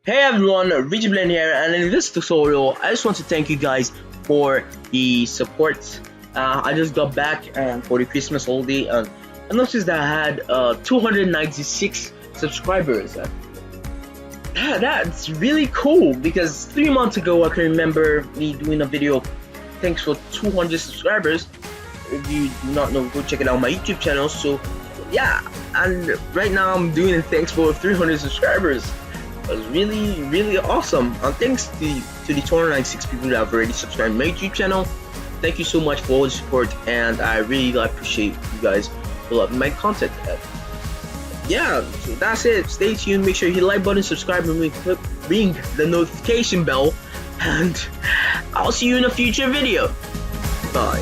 Hey everyone, Rigiblend here, and in this tutorial, I just want to thank you guys for the support. I just got back for the Christmas holiday, and I noticed that I had 296 subscribers. That's really cool because 3 months ago I can remember me doing a video. Thanks for 200 subscribers. If you do not know, go check it out on my YouTube channel. So yeah, and right now I'm doing thanks for 300 subscribers. It was really awesome, and thanks to the 296 people that have already subscribed to my YouTube channel. Thank you so much for all the support, and I really appreciate you guys for loving my content. Yeah, so that's it. Stay tuned, make sure you hit the like button, subscribe, and ring the notification bell, and I'll see you in a future video. Bye.